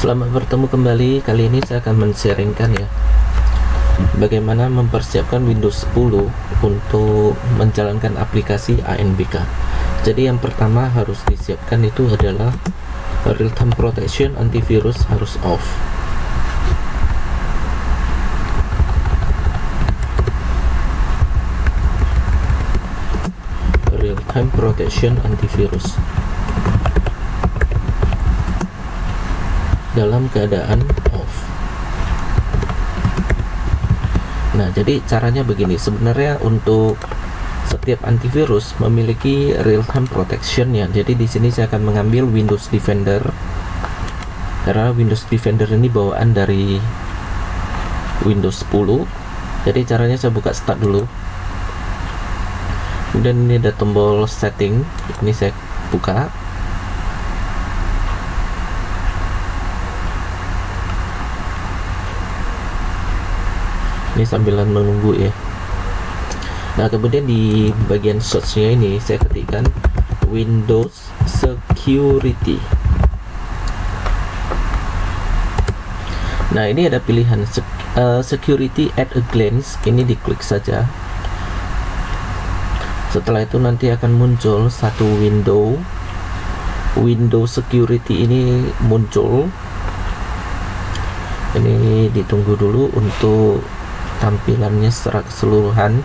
Selamat bertemu kembali. Kali ini saya akan men-sharingkan ya bagaimana mempersiapkan Windows 10 untuk menjalankan aplikasi ANBK. Jadi yang pertama harus disiapkan itu adalah real time protection, antivirus harus off. Real time protection antivirus dalam keadaan off. Nah, jadi caranya begini. Sebenarnya untuk setiap antivirus memiliki real time protection ya. Jadi di sini saya akan mengambil Windows Defender karena Windows Defender ini bawaan dari Windows 10. Jadi caranya saya buka start dulu. Kemudian ini ada tombol setting. Ini saya buka. Ini sambilan menunggu ya. Nah, kemudian di bagian search-nya ini saya ketikkan Windows Security. Nah, ini ada pilihan Security at a glance. Ini diklik saja. Setelah itu nanti akan muncul satu Windows Security ini muncul. Ini ditunggu dulu untuk tampilannya secara keseluruhan.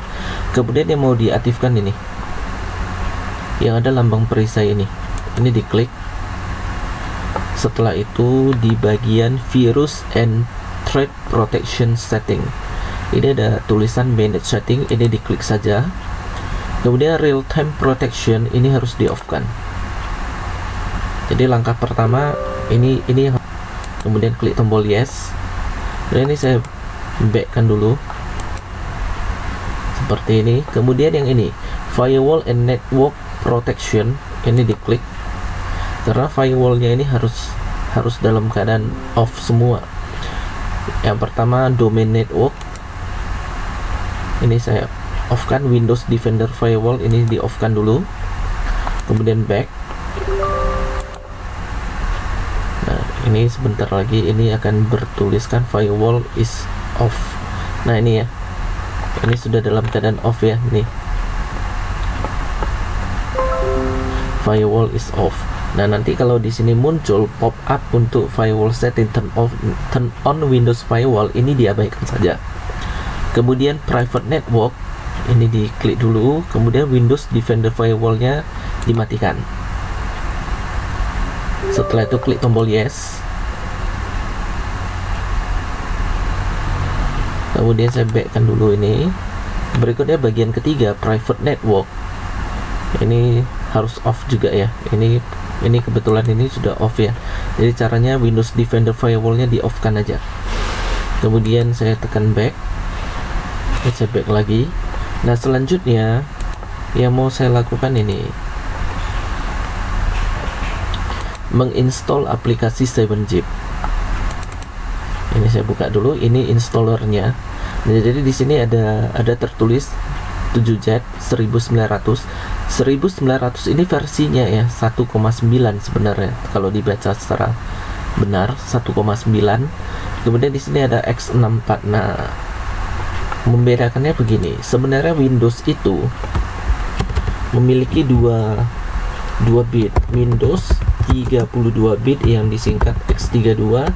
Kemudian yang mau diaktifkan ini yang ada lambang perisai ini diklik. Setelah itu di bagian virus and threat protection setting ini ada tulisan manage setting, ini diklik saja. Kemudian real time protection ini harus di off kan. Jadi langkah pertama ini kemudian klik tombol yes. Dan ini saya backkan dulu seperti ini. Kemudian yang ini firewall and network protection ini diklik karena firewallnya ini harus dalam keadaan off semua. Yang pertama domain network ini saya off kan. Windows Defender firewall ini di off kan dulu, kemudian back. Nah, ini sebentar lagi ini akan bertuliskan firewall is off. Nah, ini ya, ini sudah dalam keadaan off ya. Nih, firewall is off. Nah, nanti kalau di sini muncul pop up untuk firewall setting turn on Windows firewall, ini diabaikan saja. Kemudian private network ini diklik dulu, kemudian Windows Defender firewallnya dimatikan. Setelah itu klik tombol yes. Kemudian saya backkan dulu ini. Berikutnya bagian ketiga private network ini harus off juga ya. Ini kebetulan ini sudah off ya. Jadi caranya Windows Defender firewallnya di off kan aja. Kemudian saya tekan back. Saya back lagi. Nah, selanjutnya yang mau saya lakukan ini menginstall aplikasi 7zip. Ini saya buka dulu, ini installernya. Nah, jadi di sini ada tertulis 7z 1900 ini versinya ya 1,9 sebenarnya kalau dibaca secara benar 1,9. Kemudian di sini ada x64. Nah, membedakannya begini. Sebenarnya Windows itu memiliki dua bit, Windows 32 bit yang disingkat X32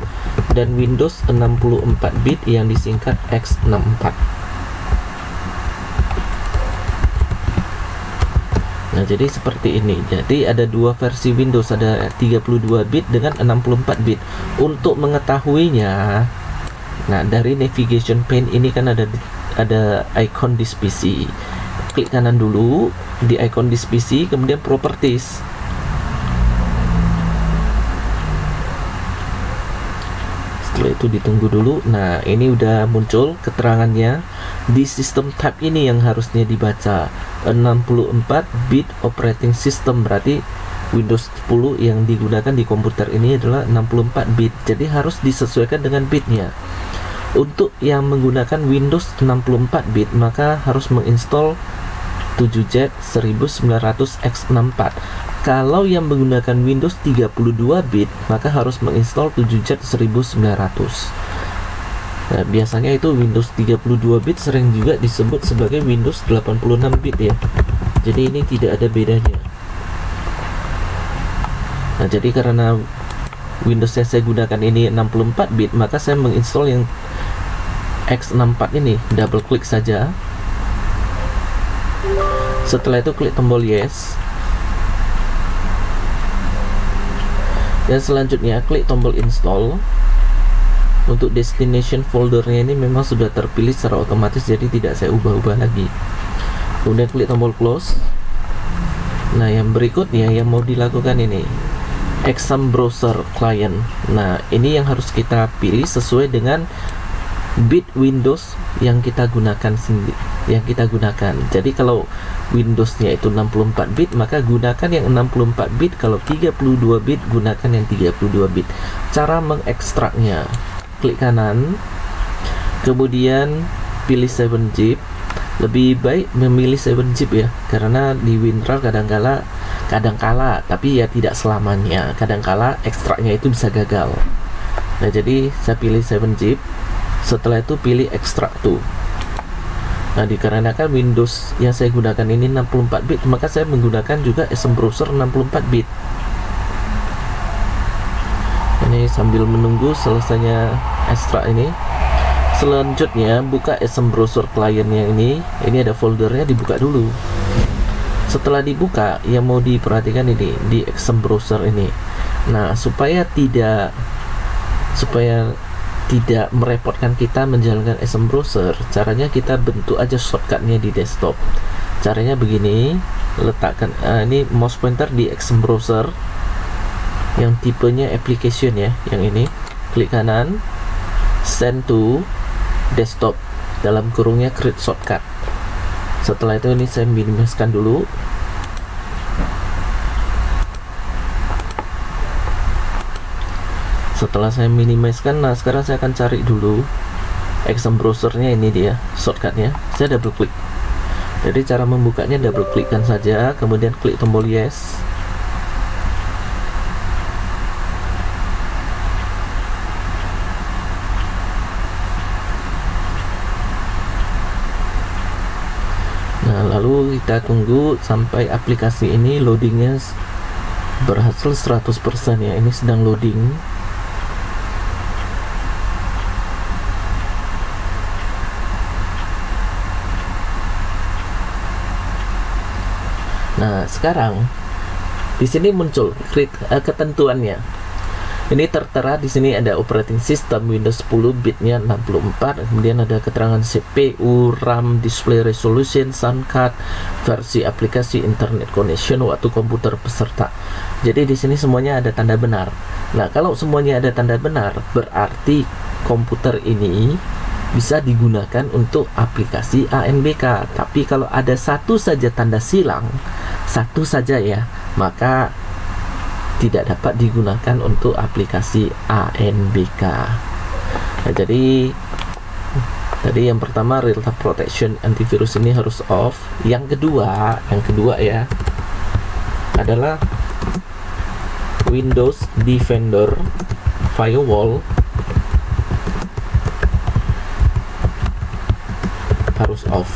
dan Windows 64 bit yang disingkat X64. Nah, jadi seperti ini. Jadi ada dua versi Windows, ada 32 bit dengan 64 bit. Untuk mengetahuinya, nah dari navigation pane ini kan ada icon this PC. Klik kanan dulu di icon this PC, kemudian properties. Setelah itu ditunggu dulu. Nah, ini udah muncul keterangannya. Di system tab ini yang harusnya dibaca 64 bit operating system, berarti Windows 10 yang digunakan di komputer ini adalah 64 bit. Jadi harus disesuaikan dengan bitnya. Untuk yang menggunakan Windows 64 bit maka harus menginstall 7Z 1900X64. Kalau yang menggunakan Windows 32 bit, maka harus menginstal 7Z 1900. Nah, biasanya itu Windows 32 bit sering juga disebut sebagai Windows 86 bit ya. Jadi ini tidak ada bedanya. Nah, jadi karena Windows yang saya gunakan ini 64 bit, maka saya menginstal yang X64 ini. Double klik saja. Setelah itu klik tombol yes. Dan selanjutnya klik tombol install. Untuk destination foldernya ini memang sudah terpilih secara otomatis, jadi tidak saya ubah-ubah lagi. Kemudian klik tombol close. Nah, yang berikutnya yang mau dilakukan ini Exam Browser Client. Nah, ini yang harus kita pilih sesuai dengan bit Windows yang kita gunakan Jadi kalau Windowsnya itu 64 bit, maka gunakan yang 64 bit. Kalau 32 bit, gunakan yang 32 bit. Cara mengekstraknya, klik kanan, kemudian pilih 7-zip. Lebih baik memilih 7-zip ya, karena di WinRAR kadangkala, tapi ya tidak selamanya, kadangkala ekstraknya itu bisa gagal. Nah, jadi saya pilih 7-zip. Setelah itu pilih extract to. Nah, dikarenakan Windows yang saya gunakan ini 64 bit, maka saya menggunakan juga Exam Browser 64 bit. Ini sambil menunggu selesainya ekstrak ini. Selanjutnya buka Exam Browser Client yang ini ada foldernya, dibuka dulu. Setelah dibuka, yang mau diperhatikan ini di Exam Browser ini. Nah, supaya tidak merepotkan kita menjalankan Exam Browser, caranya kita bentuk aja shortcutnya di desktop. Caranya begini, letakkan ini mouse pointer di Exam Browser yang tipenya application ya, yang ini, klik kanan, send to desktop, dalam kurungnya create shortcut. Setelah itu ini saya minimaliskan dulu. Setelah saya minimaliskan, nah sekarang saya akan cari dulu Exam Browsernya, ini dia shortcutnya. Saya double klik. Jadi cara membukanya double klikkan saja, kemudian klik tombol yes. Nah, lalu kita tunggu sampai aplikasi ini loadingnya berhasil 100% ya. Ini sedang loading. Nah, sekarang di sini muncul ketentuannya. Ini tertera di sini ada operating system Windows 10 bitnya 64, kemudian ada keterangan CPU, RAM, display resolution, sound card, versi aplikasi, internet connection, waktu komputer peserta. Jadi di sini semuanya ada tanda benar. Nah, kalau semuanya ada tanda benar, berarti komputer ini bisa digunakan untuk aplikasi ANBK. Tapi kalau ada satu saja tanda silang, satu saja ya, maka tidak dapat digunakan untuk aplikasi ANBK. Nah, jadi tadi yang pertama real time protection antivirus ini harus off. Yang kedua ya adalah Windows Defender Firewall harus off.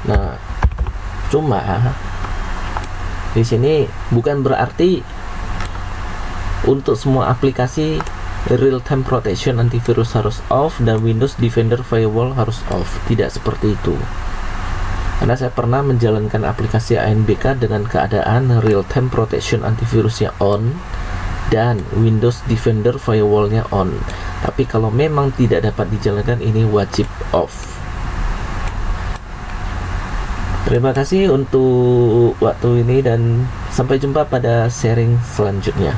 Nah, cuma di sini bukan berarti untuk semua aplikasi real time protection antivirus harus off dan Windows Defender Firewall harus off. Tidak seperti itu. Karena saya pernah menjalankan aplikasi ANBK dengan keadaan real time protection antivirusnya on dan Windows Defender Firewall-nya on. Tapi kalau memang tidak dapat dijalankan, ini wajib off. Terima kasih untuk waktu ini dan sampai jumpa pada sharing selanjutnya.